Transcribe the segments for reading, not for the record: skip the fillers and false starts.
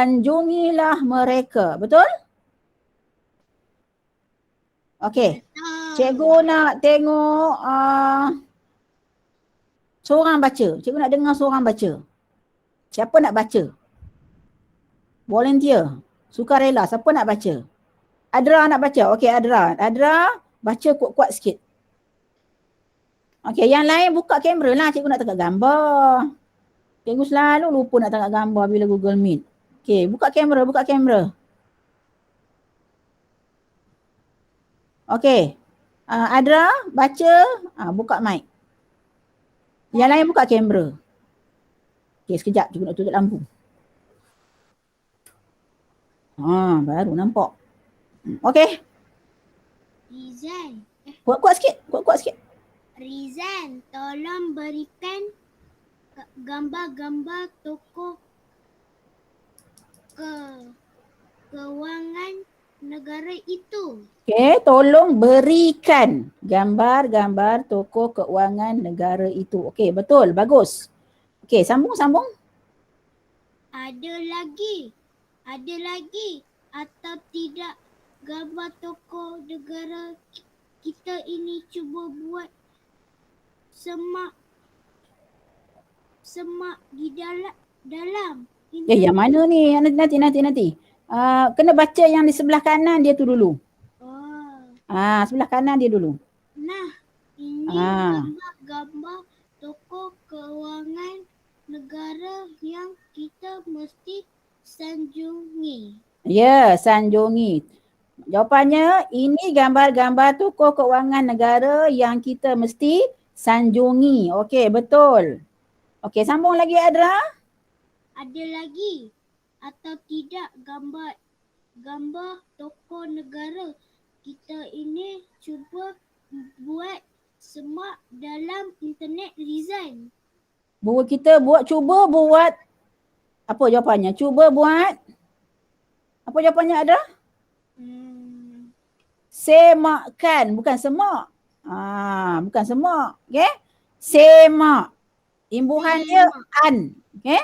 Sanjungilah mereka. Betul? Okey. Cikgu nak tengok seorang baca. Cikgu nak dengar seorang baca. Siapa nak baca? Volunteer. Sukarela. Siapa nak baca? Adra nak baca. Okey, Adra. Adra baca kuat-kuat sikit. Okey, yang lain buka kamera lah. Cikgu nak tengok gambar. Cikgu selalu lupa nak tengok gambar bila Google Meet. Okey, buka kamera, buka kamera. Okey. Adra baca, buka mic. Yang lain buka kamera. Okey, sekejap cikgu nak tutup lampu. Baru nampak. Okey. Rizan. Kuat-kuat sikit, kuat-kuat sikit. Rizan, tolong berikan gambar-gambar tokoh keuangan negara itu. Okey, tolong berikan gambar-gambar tokoh keuangan negara itu. Okey, betul, bagus. Okey, sambung. Ada lagi atau tidak gambar tokoh negara kita ini cuba buat semak di dalam. Yang mana ni? Nanti. Kena baca yang di sebelah kanan dia tu dulu. Sebelah kanan dia dulu. Nah, ini gambar-gambar tokoh keuangan negara yang kita mesti sanjungi. Ya, sanjungi. Jawapannya, ini gambar-gambar tokoh keuangan negara yang kita mesti sanjungi. Okey, betul. Okey, sambung lagi Adra. Ada lagi atau tidak gambar tokoh negara kita ini cuba buat semak dalam internet, Rizan. Cuba buat apa jawapannya? Cuba buat apa jawapannya Adra? Semakkan, bukan semak. Bukan semak. Okey? Semak. Imbuhan dia an. Okey?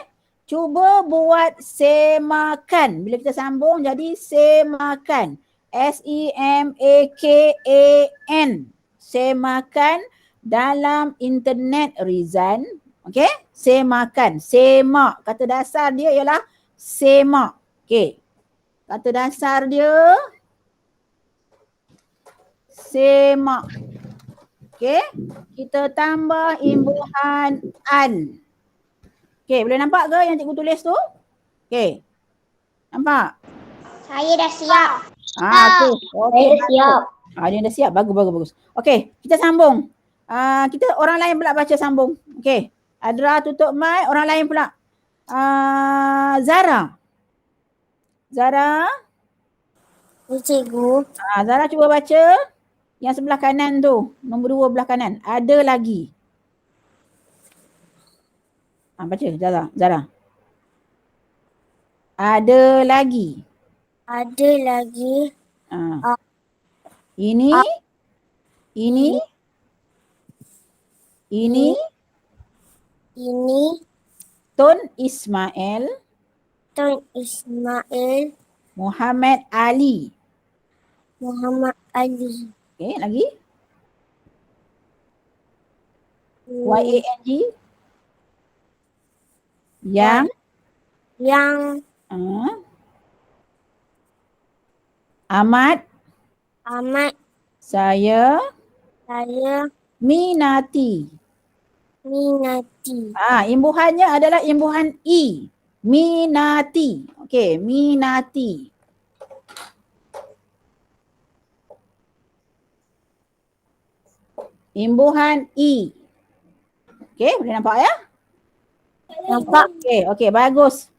Cuba buat semakan. Bila kita sambung jadi semakan. S-E-M-A-K-A-N. Semakan dalam internet, Rizan. Okey? Semakan. Semak. Kata dasar dia ialah semak. Okey. Kata dasar dia semak. Okey? Kita tambah imbuhan an. Okey, boleh nampak ke yang cikgu tulis tu? Okey. Nampak? Saya dah siap. Okey. Saya dah siap. Dia dah siap. Bagus. Okey, kita sambung. Kita orang lain pula baca sambung. Okey. Adra tutup mic, orang lain pula. Zara. Cikgu. Zara cuba baca yang sebelah kanan tu. Nombor 2 belah kanan. Ada lagi. Baca Zara. Ada lagi. Ini. Tun Ismail. Muhammad Ali. Okey, lagi. Y-A-N-G. Yang. Amat. Saya. Minati. Imbuhannya adalah imbuhan I. Minati. Okey, minati. Imbuhan I. Okey, boleh nampak ya? Nampak. Okey, bagus.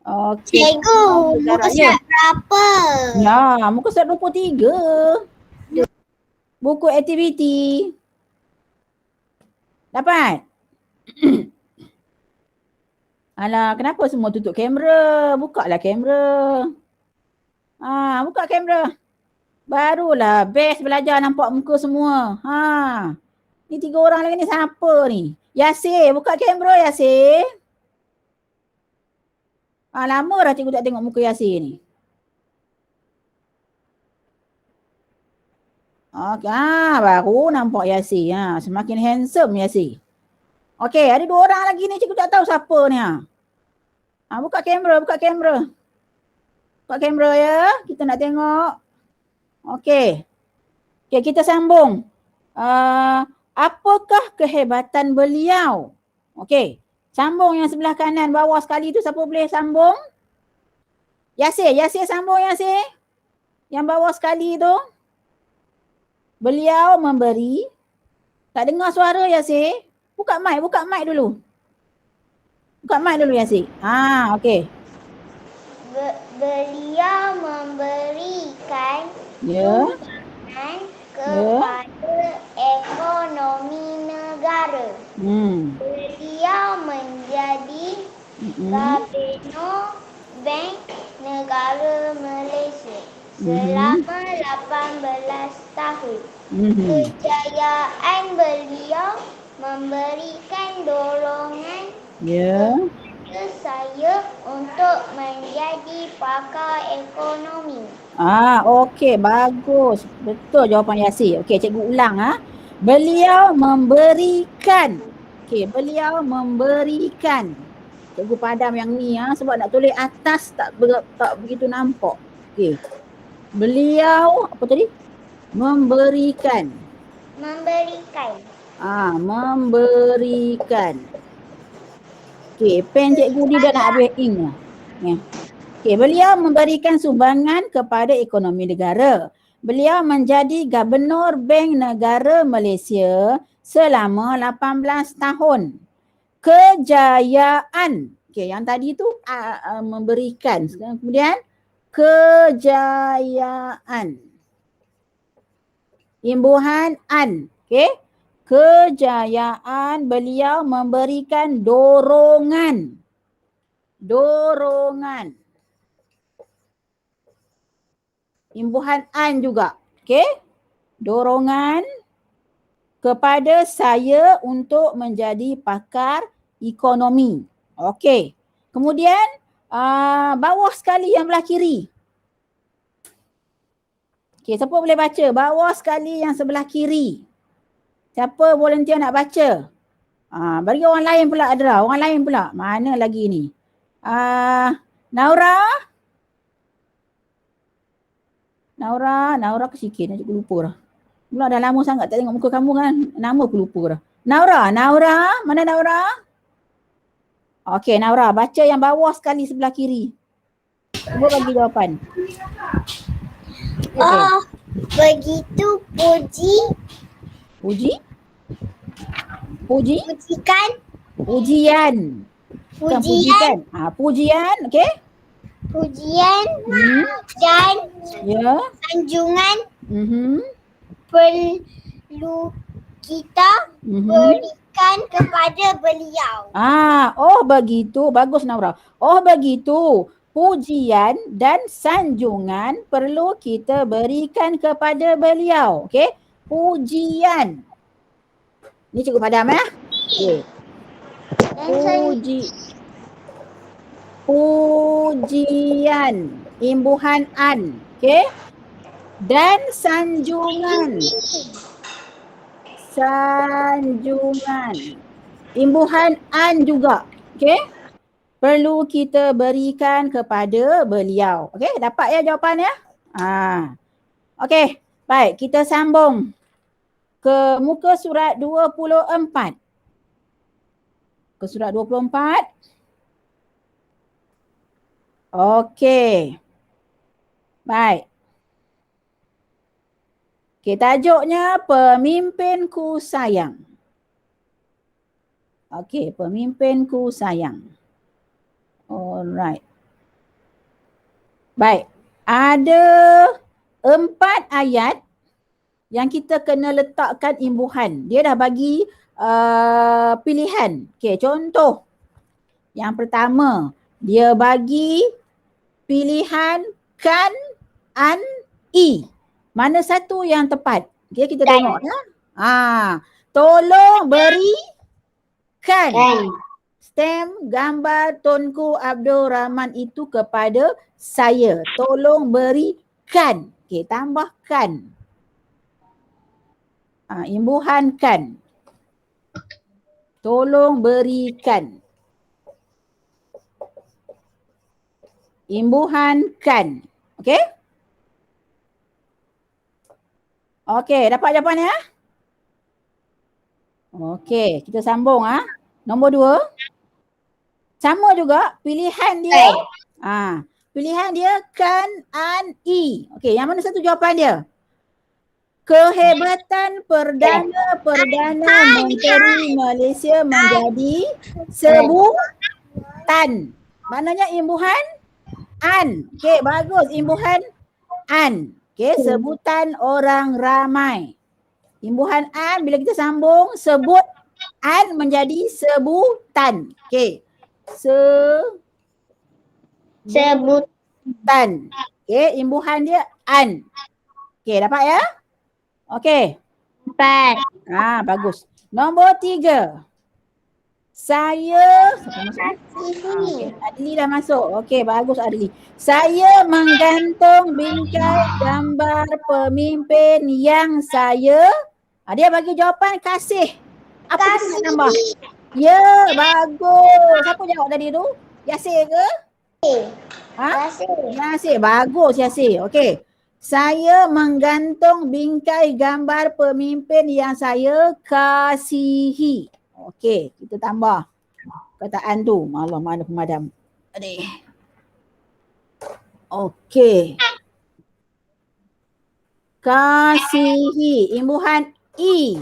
Okey. Cikgu, muka surat berapa? Ya, muka surat 23. Buku aktiviti. Dapat? Alah, kenapa semua tutup kamera? Bukalah kamera. Buka kamera. Barulah best belajar nampak muka semua. Ni 3 orang lagi ni siapa ni? Yasir, buka kamera Yasir. Lama dah cikgu tak tengok muka Yasir ni. Okey, baru nampak Yasir. Semakin handsome Yasir. Okey, ada 2 orang lagi ni cikgu tak tahu siapa ni. Buka kamera, buka kamera. Buka kamera ya, kita nak tengok. Okey. Okey, kita sambung. Apakah kehebatan beliau? Okey. Sambung yang sebelah kanan bawah sekali tu, siapa boleh sambung? Yasir sambung Yasir. Yang bawah sekali tu. Beliau memberi. Tak dengar suara Yasir. Buka mic dulu. Buka mic dulu Yasir. Okey. Beliau memberikan Ya. sumbangan kepada ekonomi negara. Beliau menjadi Gubernur Bank Negara Malaysia selama 18 tahun. Kejayaan beliau memberikan dorongan kepada saya untuk menjadi pakar ekonomi. Okey, bagus. Betul jawapan Yasir. Okey, cikgu ulang Beliau memberikan. Okey, beliau memberikan. Cikgu padam yang ni sebab nak tulis atas tak begitu nampak. Okey. Beliau apa tadi? Memberikan. Memberikan. Okey, pen cikgu ni dah nak habis ink lah. Okey, beliau memberikan sumbangan kepada ekonomi negara. Beliau menjadi Gubernur Bank Negara Malaysia selama 18 tahun. Kejayaan. Okey, yang tadi tu memberikan. Kemudian kejayaan. Imbuhan an. Okey. Kejayaan beliau memberikan dorongan. Imbuhan an juga. Okey. Dorongan kepada saya untuk menjadi pakar ekonomi. Okey. Kemudian bawah sekali yang belah kiri. Okey, siapa boleh baca? Bawah sekali yang sebelah kiri. Siapa volunteer nak baca? Bagi orang lain pula Adra. Orang lain pula. Mana lagi ni? Naura kesikit nak cikgu lupa dah. Pula dah lama sangat tak tengok muka kamu kan. Nama aku lupa dah. Naura, mana Naura? Okey, Naura baca yang bawah sekali sebelah kiri. Cuba bagi jawapan. Begitu pujikan. Ujian. Bukan pujikan. Pujian, okey? Pujian dan sanjungan perlu kita berikan kepada beliau. Begitu. Bagus Naura. Begitu. Pujian dan sanjungan perlu kita berikan kepada beliau. Okey? Pujian. Ni cikgu padam ya. Okey. Pujian. Imbuhan an. Okey? Dan sanjungan. Imbuhan an juga. Okey? Perlu kita berikan kepada beliau. Okey, dapat ya jawapan ya? Okey, baik, kita sambung ke muka surat 24. Ke surat 24. Okey. Baik. Okey, tajuknya Pemimpinku Sayang. Okey, Pemimpinku Sayang. Alright. Baik. Ada 4 ayat yang kita kena letakkan imbuhan. Dia dah bagi pilihan. Okey, contoh. Yang pertama, dia bagi pilihan kan, an, i. Mana satu yang tepat? Okey, kita tengok ya. Tolong berikan. stem gambar Tunku Abdul Rahman itu kepada saya. Tolong berikan. Okey, tambahkan. Imbuhankan. Tolong berikan. Imbuhankan. Okey? Okey, dapat jawapannya? Okey, kita sambung Nombor 2. Sama juga pilihan dia. Pilihan dia kan, an, i. Okey, yang mana satu jawapan dia? Kehebatan Perdana Menteri Malaysia menjadi sebutan. Maknanya imbuhan an. Okey, bagus. Imbuhan an. Okey, sebutan orang ramai. Imbuhan an bila kita sambung sebut an menjadi sebutan. Okey. Sebutan. Okey, imbuhan dia an. Okey, dapat ya? Okey. Dapat. Bagus. Nombor 3. Saya Adli dah masuk. Okey, bagus Adli. Saya menggantung bingkai gambar pemimpin yang saya dia bagi jawapan kasih. Apa kita nak tambah? Ya, bagus. Siapa jawab tadi tu? Yasir ke? Yasir. Bagus Yasir. Okey. Saya menggantung bingkai gambar pemimpin yang saya kasihi. Okey, kita tambah perkataan tu. Malah mana pemadam. Adik. Okey. Kasihi. Imbuhan i.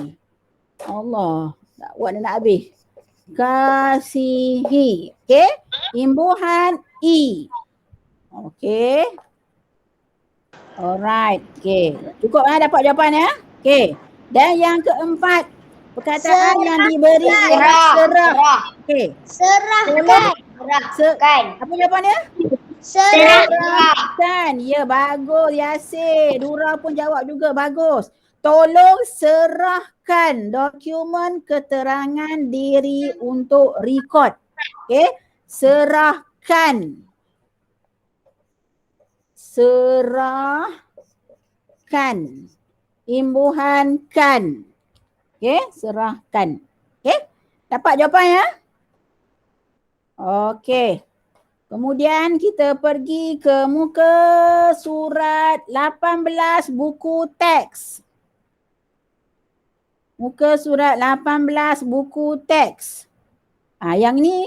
Allah. Tak buat nak habis. Kasihi. Okey. Imbuhan i. Okey. Alright. Okey. Cukup dapat jawapan ya. Okey. Dan yang keempat. Perkataan yang diberi ialah serah. Okey. Serahkan. Apa jawapan dia? Serahkan. Ya, bagus Yasir. Dura pun jawab juga. Bagus. Tolong serahkan dokumen keterangan diri untuk rekod. Okey. Serahkan. Imbuhankan. Okey, serahkan. Okey, dapat jawapan ya? Okey. Kemudian kita pergi ke muka surat 18 buku teks. Muka surat 18 buku teks. Yang ni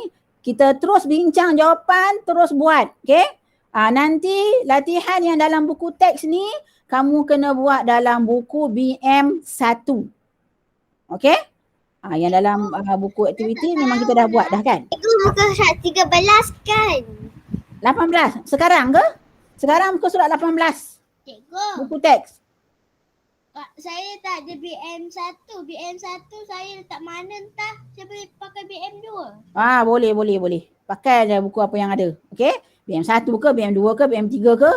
kita terus bincang jawapan, terus buat. Okey? Nanti latihan yang dalam buku teks ni kamu kena buat dalam buku BM1. Okey? Yang dalam buku aktiviti memang kita dah buat dah kan? Itu muka surat 13 kan? 18. Sekarang ke? Sekarang muka surat 18. Cikgu. Buku teks. Saya tak ada BM1. BM1 saya letak mana entah. Saya boleh pakai BM2. Boleh. Pakai je buku apa yang ada. Okey? BM1 ke, BM2 ke, BM3 ke.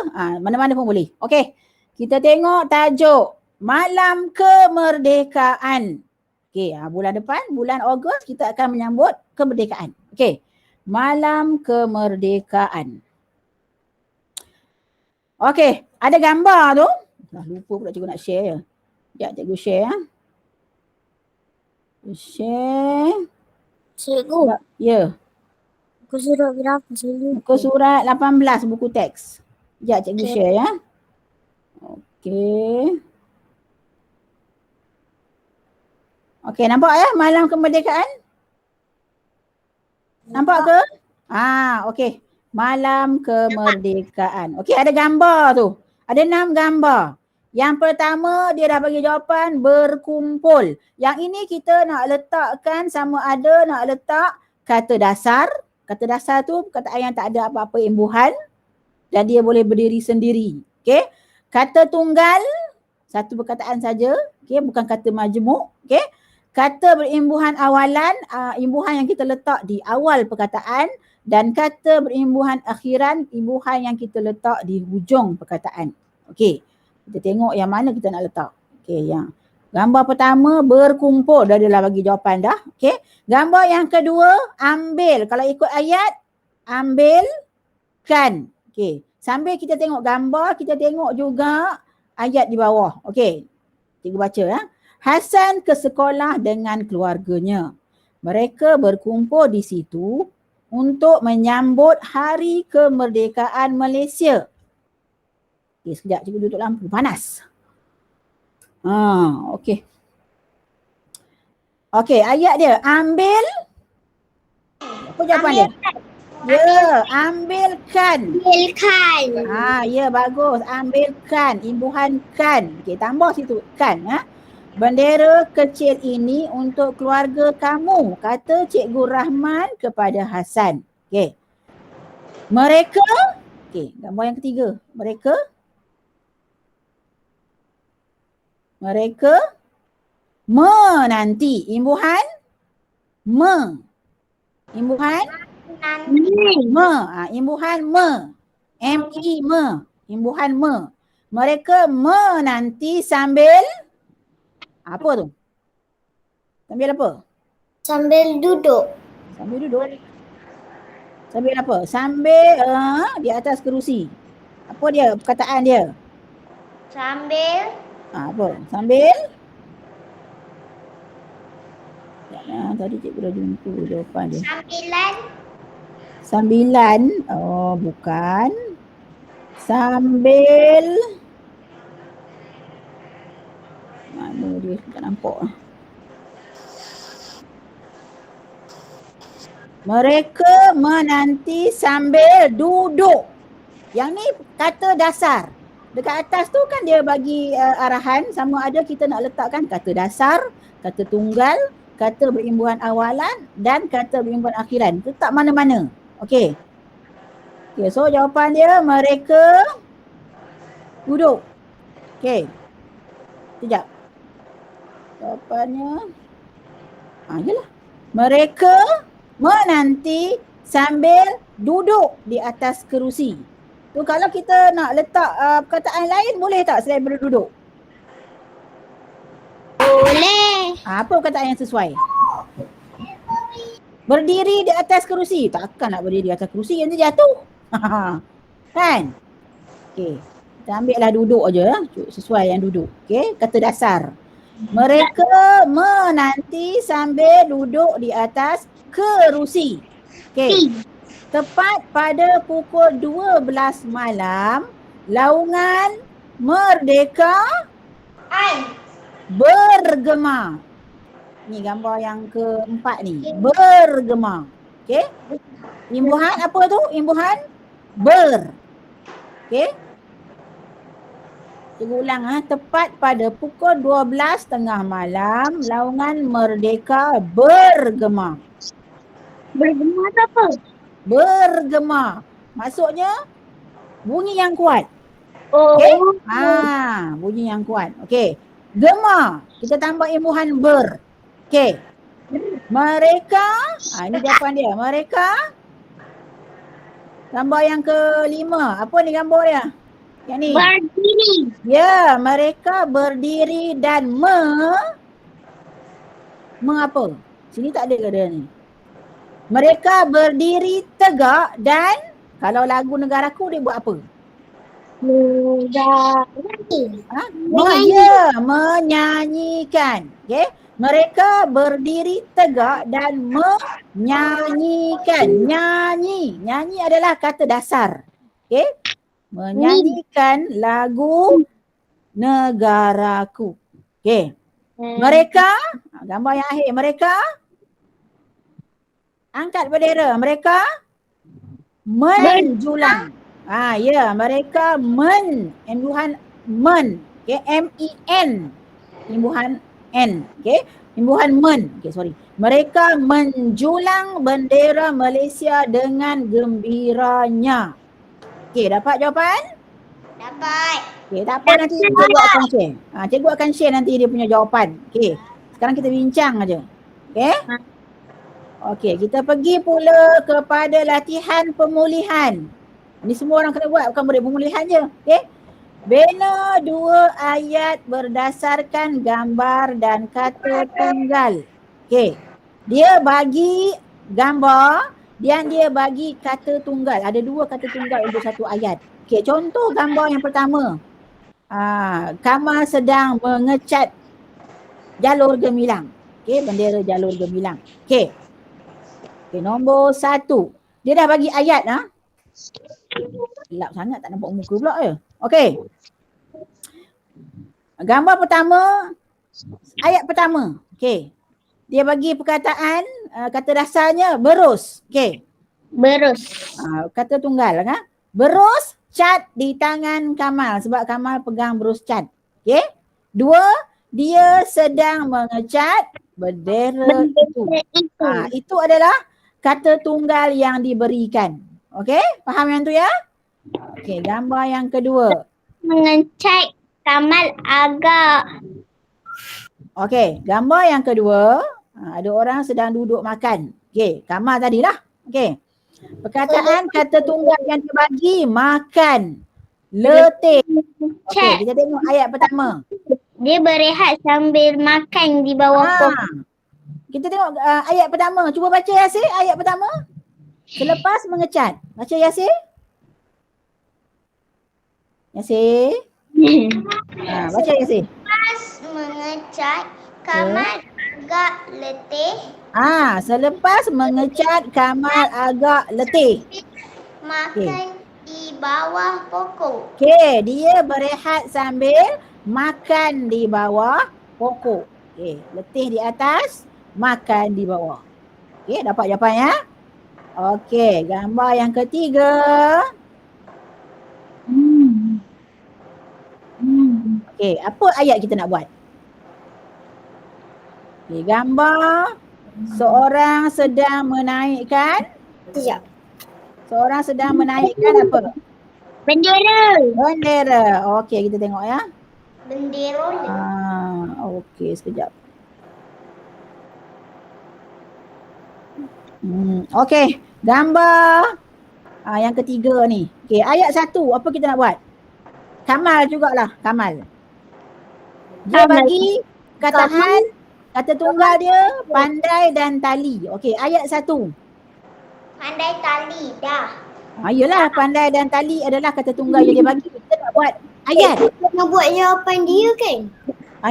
Mana-mana pun boleh. Okey. Kita tengok tajuk. Malam Kemerdekaan. Okey, bulan depan, bulan Ogos kita akan menyambut kemerdekaan. Okey. Malam Kemerdekaan. Okey, ada gambar tu. Lupa pula cikgu nak share ya. Sekejap cikgu share ya. Share. Cikgu. Ya. Muka surat berapa? Muka surat 18 buku teks. Sekejap cikgu share ya. Okey. Okey, nampak ya Malam Kemerdekaan? Nampak ke? Okey. Malam Kemerdekaan. Okey, ada gambar tu. Ada 6 gambar. Yang pertama dia dah bagi jawapan berkumpul. Yang ini kita nak letakkan sama ada nak letak kata dasar. Kata dasar tu perkataan yang tak ada apa-apa imbuhan dan dia boleh berdiri sendiri. Okey. Kata tunggal satu perkataan saja. Okey, bukan kata majmuk. Okey. Kata berimbuhan awalan, imbuhan yang kita letak di awal perkataan dan kata berimbuhan akhiran, imbuhan yang kita letak di hujung perkataan. Okey. Kita tengok yang mana kita nak letak. Okey, yang Gambar pertama berkumpul. Dah adalah bagi jawapan dah. Okey. Gambar yang kedua ambil. Kalau ikut ayat, ambilkan. Okey. Sambil kita tengok gambar, kita tengok juga ayat di bawah. Okey. Cikgu baca ya. Hasan ke sekolah dengan keluarganya. Mereka berkumpul di situ untuk menyambut hari kemerdekaan Malaysia. Okey, sekejap cikgu duduk lampu. Panas. Okey. Okey, ayat dia. Ambil. Apa jawapan dia? Ya, ambilkan. Ambilkan. Ya bagus. Ambilkan. Imbuhan kan. Okey, tambah situ kan. Bendera kecil ini untuk keluarga kamu, kata Cikgu Rahman kepada Hasan. Okey. Mereka, okey, gambar yang ketiga. Mereka menanti. Imbuhan imbuhan imbuhan imbuhan mereka menanti sambil apa tu? Sambil apa? Sambil duduk. Sambil apa? Sambil di atas kerusi. Apa dia perkataan dia? Sambil. Apa? Sambil? Tadi cikgu dah jumpa jawapan dia. Sambilan. Oh, bukan. Sambil. Mana dia? Tak nampak. Mereka menanti sambil duduk. Yang ni kata dasar. Dekat atas tu kan dia bagi arahan sama ada kita nak letakkan kata dasar, kata tunggal, kata berimbuhan awalan dan kata berimbuhan akhiran. Letak mana-mana. Okey. Okay, so jawapan dia mereka duduk. Okey. Sekejap. Jawapannya yalah. Mereka menanti sambil duduk di atas kerusi. Tu kalau kita nak letak perkataan lain boleh tak selain berduduk? Boleh. Apa perkataan yang sesuai? Berdiri di atas kerusi. Takkan nak berdiri di atas kerusi, nanti jatuh. Kan? Okey. Kita ambil lah duduk aja, sesuai yang duduk. Okey, kata dasar. Mereka menanti sambil duduk di atas kerusi. Okey. Tepat pada pukul 12 malam, laungan merdeka bergema. Ni gambar yang keempat ni. Bergema. Okey. Imbuhan apa tu? Imbuhan ber. Okey. Cikgu ulang tepat pada pukul 12 tengah malam, laungan merdeka bergema. Bergema tu apa? Bergema. Maksudnya bunyi yang kuat. Okey. Bunyi yang kuat. Okey. Gema. Kita tambah imbuhan ber. Okey. Mereka, ini jawapan dia. Mereka gambar yang kelima. Apa ni gambar dia? Yang ni. Berdiri. Ya, mereka berdiri dan apa? Sini tak ada ke dia ni? Mereka berdiri tegak dan kalau lagu Negaraku dia buat apa? Menyanyikan. Okey. Mereka berdiri tegak dan menyanyikan. Nyanyi adalah kata dasar. Okey. Menyanyikan lagu Negaraku. Okey. Mereka, gambar yang akhir, mereka angkat bendera. Mereka menjulang. Ya, mereka imbuhan men. Okey, M-E-N. Imbuhan N. Okey, imbuhan men. Okey, sorry. Mereka menjulang bendera Malaysia dengan gembiranya. Okey, dapat jawapan? Dapat. Okey, tak apa nanti cikgu akan share. Cikgu akan share nanti dia punya jawapan. Okey. Sekarang kita bincang aja. Okey? Okey, kita pergi pula kepada latihan pemulihan. Ni semua orang kena buat, bukan boleh pemulihan je. Okey? Bina dua ayat berdasarkan gambar dan kata tunggal. Okey. Dia bagi gambar dan dia bagi kata tunggal. Ada dua kata tunggal untuk satu ayat. Okey, contoh gambar yang pertama. Kamal sedang mengecat jalur gemilang. Okey, bendera jalur gemilang. Okey. Okey, nombor 1. Dia dah bagi ayat gelap sangat tak nampak muka pula ya. Okey. Gambar pertama, ayat pertama. Okey. Dia bagi perkataan kata dasarnya berus. Okey. Berus. Kata tunggal kan? Berus cat di tangan Kamal sebab Kamal pegang berus cat. Okey. 2, dia sedang mengecat bendera itu. Itu adalah kata tunggal yang diberikan. Okey? Faham yang tu ya? Okey, gambar yang kedua. Mengecat Kamal agak. Okey, gambar yang kedua, ada orang sedang duduk makan. Okey, Kamal tadilah. Okey. Perkataan kata tunggal yang dibagi makan. Letih. Okey, kita tengok ayat pertama. Dia berehat sambil makan di bawah pohon. Kita tengok ayat pertama. Cuba baca Yasir ayat pertama. Selepas mengecat. Baca Yasir. Yasir. Baca Yasir. Selepas mengecat, Kamal agak letih. Selepas mengecat Kamal agak letih. Makan di bawah pokok. Okey, dia berehat sambil makan di bawah pokok. Okey, letih di atas, makan di bawah. Okey, dapat jawapan ya? Okey, gambar yang ketiga. Okey, apa ayat kita nak buat? Okey, gambar seorang sedang menaikkan. Sekejap. Seorang sedang menaikkan apa? Bendera. Bendera. Okey, kita tengok ya. Bendera. Okey, sekejap. Okey, gambar yang ketiga ni. Okey, ayat 1, apa kita nak buat? Kamal jugalah, Kamal. Dia bagi kataan kata tunggal dia pandai dan tali. Okey, ayat 1. Pandai tali dah. Yelah, pandai dan tali adalah kata tunggal yang dia bagi. Kita nak buat ayat. Kita nak buat jawapan dia kan?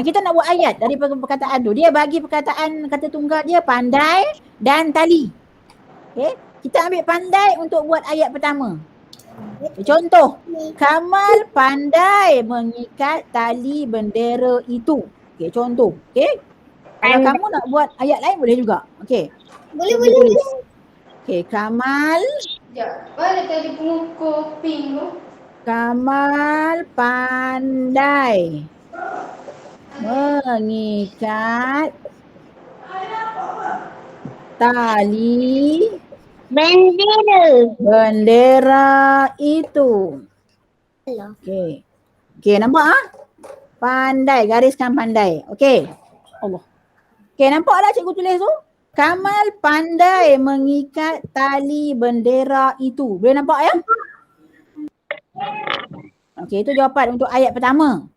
Kita nak buat ayat dari perkataan tu. Dia bagi perkataan kata tunggal dia pandai dan tali. Okay. Kita ambil pandai untuk buat ayat pertama. Contoh, Kamal pandai mengikat tali bendera itu. Okay, contoh. Okay. Kalau kamu nak buat ayat lain boleh juga. Okay. Boleh. Okay, Kamal. Sekejap. Mana tadi pengukur pink tu? Kamal pandai mengikat tali bendera itu. Okey. Okey, nampak Pandai, gariskan pandai. Okey. Allah. Okey, nampaklah cikgu tulis tu? Kamal pandai mengikat tali bendera itu. Boleh nampak ya? Okey, itu jawapan untuk ayat pertama.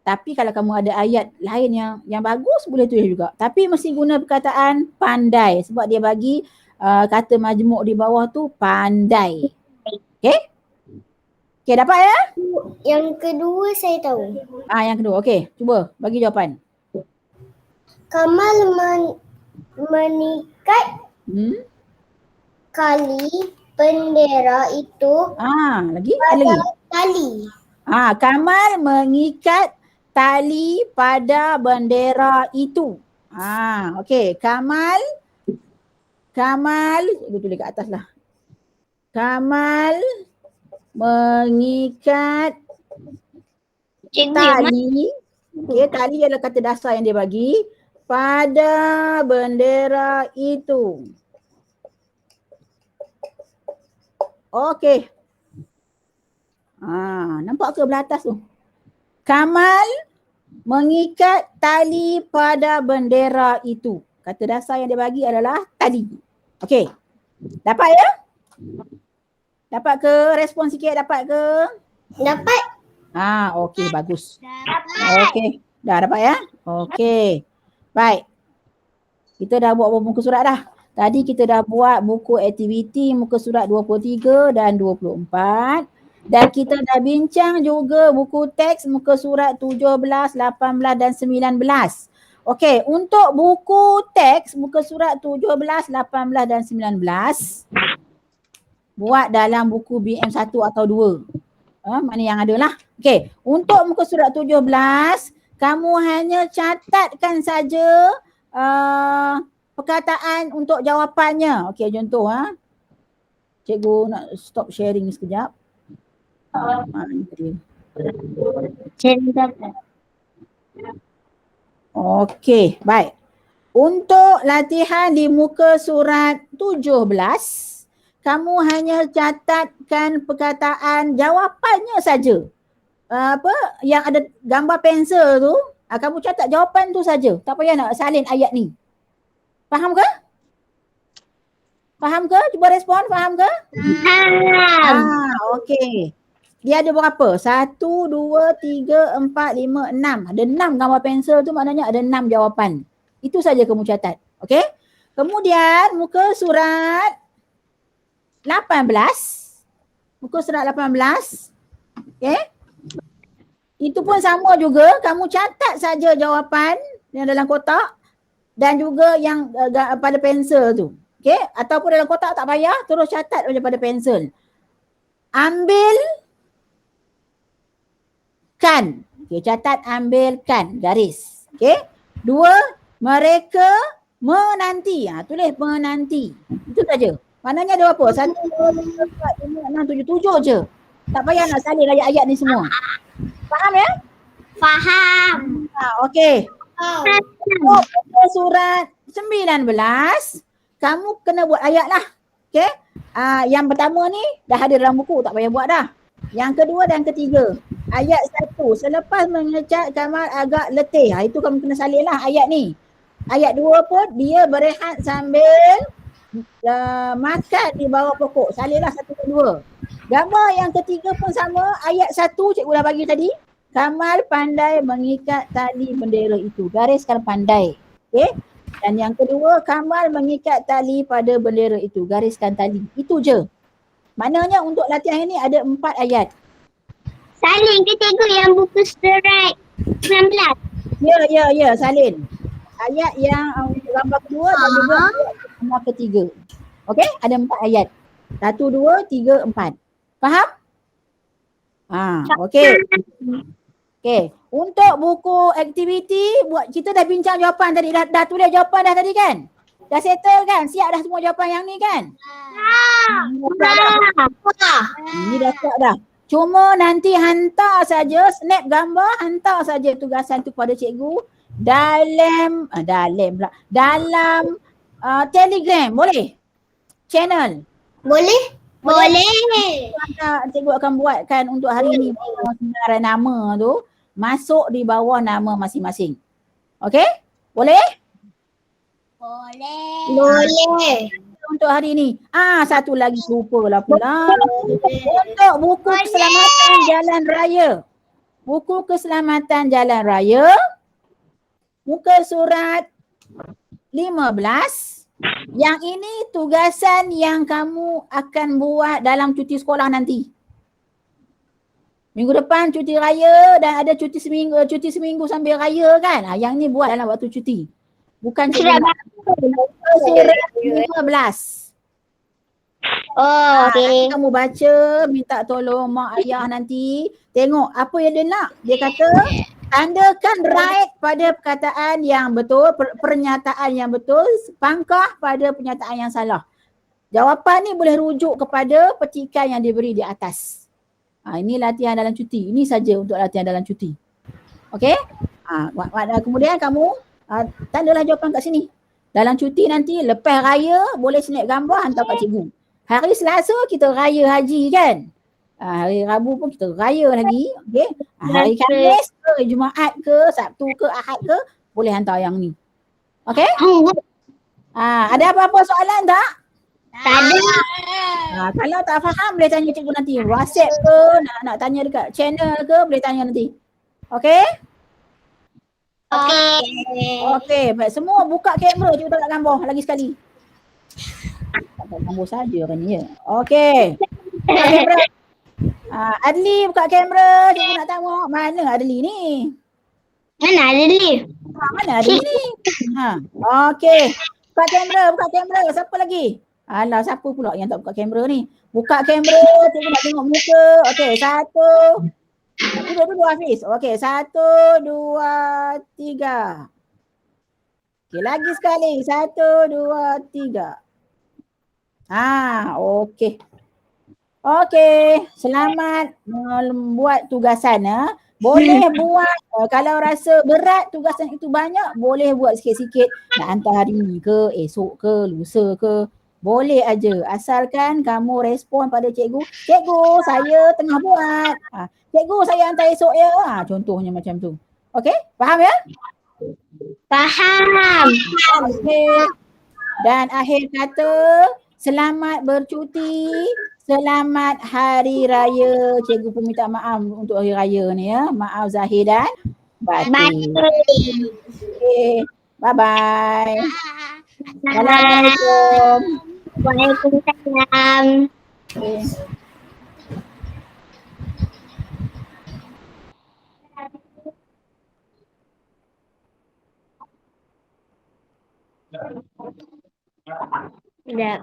Tapi kalau kamu ada ayat lain yang bagus, boleh tulis juga. Tapi mesti guna perkataan pandai sebab dia bagi kata majmuk di bawah tu pandai. Okey? Okey, dapat ya? Yang kedua saya tahu. Yang kedua. Okey, cuba bagi jawapan. Kamal mengikat kali bendera itu lagi? Lagi? Tali. Kamal mengikat tali pada bendera itu. Okey. Kamal, cikgu tulis kat atas lah. Kamal mengikat tali. Okey, tali adalah kata dasar yang dia bagi pada bendera itu. Okey. Nampak ke belah atas tu? Kamal mengikat tali pada bendera itu. Kata dasar yang dia bagi adalah tali. Okey. Dapat ya? Dapat ke? Respon sikit, dapat ke? Dapat. Okey, bagus. Dapat. Okey, dah dapat ya? Okey. Baik. Kita dah buat muka surat dah. Tadi kita dah buat buku aktiviti muka surat 23 dan 24. Dan kita dah bincang juga buku teks muka surat 17, 18 dan 19. Okey, untuk buku teks muka surat 17, 18 dan 19 buat dalam buku BM1 atau 2. Mana yang ada lah. Okey, untuk muka surat 17 kamu hanya catatkan saja perkataan untuk jawapannya. Okey, contoh Cikgu nak stop sharing sekejap. Okey, baik. Untuk latihan di muka surat 17, kamu hanya catatkan perkataan jawapannya saja. Yang ada gambar pensel tu, kamu catat jawapan tu saja. Tak payah nak salin ayat ni. Faham ke? Faham ke? Cuba respon, faham ke? Faham. Okey. Dia ada berapa? 1, 2, 3, 4, 5, 6. Ada 6 gambar pensel tu maknanya ada 6 jawapan. Itu saja kamu catat. Okey? Kemudian muka surat 18. Muka surat 18. Okey? Itu pun sama juga. Kamu catat saja jawapan yang dalam kotak dan juga yang pada pensel tu. Okey? Ataupun dalam kotak tak payah, terus catat pada pensel. Ambilkan. Okey, catat ambilkan, garis. Okey? 2, mereka menanti. Tulis menanti. Itu saja. Maknanya ada berapa? 1, 2, 3, 4, 5, 6, 7. 7 je. Tak payah nak salin ayat-ayat ni semua. Faham ya? Faham. Okey. Untuk surat 19, kamu kena buat ayat lah. Okey? Yang pertama ni dah ada dalam buku, tak payah buat dah. Yang kedua dan ketiga. Ayat 1. Selepas mengecat Kamal agak letih. Itu kamu kena salin lah ayat ni. Ayat 2 pun dia berehat sambil makan di bawah pokok. Salinlah 1 dan 2. Gambar yang ketiga pun sama. Ayat 1 cikgu dah bagi tadi. Kamal pandai mengikat tali bendera itu. Gariskan pandai. Okey. Dan yang kedua, Kamal mengikat tali pada bendera itu. Gariskan tali. Itu je. Maknanya untuk latihan ini ada 4 ayat. Salin ke cikgu yang buku surat 19? Ya, salin. Ayat yang untuk gambar kedua dan juga ayat gambar ketiga. Okey, ada 4 ayat. 1, 2, 3, 4. Faham? Okey. Okey, untuk buku aktiviti kita dah bincang jawapan tadi, dah tulis jawapan dah tadi kan? Dah settle kan? Siap dah semua jawapan yang ni kan? Ini dah siap dah. Cuma nanti hantar saja, snap gambar, hantar saja tugasan tu pada cikgu dalam Telegram, boleh? Channel. Boleh? Cikgu akan buatkan untuk hari ni sebenarnya nama tu masuk di bawah nama masing-masing. Okey? Boleh? Boleh. Untuk hari ni. Satu lagi lupalah pula. Untuk buku keselamatan jalan raya. Buku keselamatan jalan raya. Muka surat 15. Yang ini tugasan yang kamu akan buat dalam cuti sekolah nanti. Minggu depan cuti raya dan ada cuti seminggu sambil raya kan. Yang ni buat dalam waktu cuti. Bukan surat 15. Okey. Kamu baca, minta tolong mak ayah nanti. Tengok apa yang dia nak. Dia kata tandakan right pada perkataan yang betul, pernyataan yang betul, pangkah pada pernyataan yang salah. Jawapan ni boleh rujuk kepada petikan yang diberi di atas. Ini latihan dalam cuti. Ini saja untuk latihan dalam cuti. Okey? Kemudian kamu tandalah jawapan kat sini. Dalam cuti nanti lepas raya boleh snap gambar hantar kat cikgu. Hari Selasa kita raya haji kan? Hari Rabu pun kita raya lagi. Okey. Hari Khamis ke, Jumaat ke, Sabtu ke, Ahad ke, boleh hantar yang ni. Okey? Ada apa-apa soalan tak? Tak ada. Kalau tak faham boleh tanya cikgu nanti. WhatsApp ke, nak tanya dekat channel ke, boleh tanya nanti. Okey? Okey, baik. Semua buka kamera, cikgu tak nak gambar lagi sekali. Tak gambar saja kan ni ya. Okey. Buka kamera. Adli buka kamera, cikgu nak tengok. Mana Adli ni? Mana ada lift? Mana Adli ni? Okey. Buka kamera. Siapa lagi? Alah, siapa pula yang tak buka kamera ni? Buka kamera, cikgu nak tengok muka. Okey, 1. Duduk Hafiz. Okey, 1, 2, 3. Okey, lagi sekali. 1, 2, 3. Okey. Okey, selamat membuat tugasan ya. Boleh buat kalau rasa berat tugasan itu banyak, boleh buat sikit-sikit nak hantar hari ni ke, esok ke, lusa ke. Boleh aja asalkan kamu respon pada cikgu. Cikgu, saya tengah buat. Cikgu, saya hantar esok ya. Contohnya macam tu. Okey, faham ya? Faham. Okey. Dan akhir kata, selamat bercuti. Selamat Hari Raya. Cikgu pun minta maaf untuk Hari Raya ni ya. Maaf Zahir dan Batin. Okay. Bye-bye. Assalamualaikum. Waalaikumsalam. Okay. Sudah.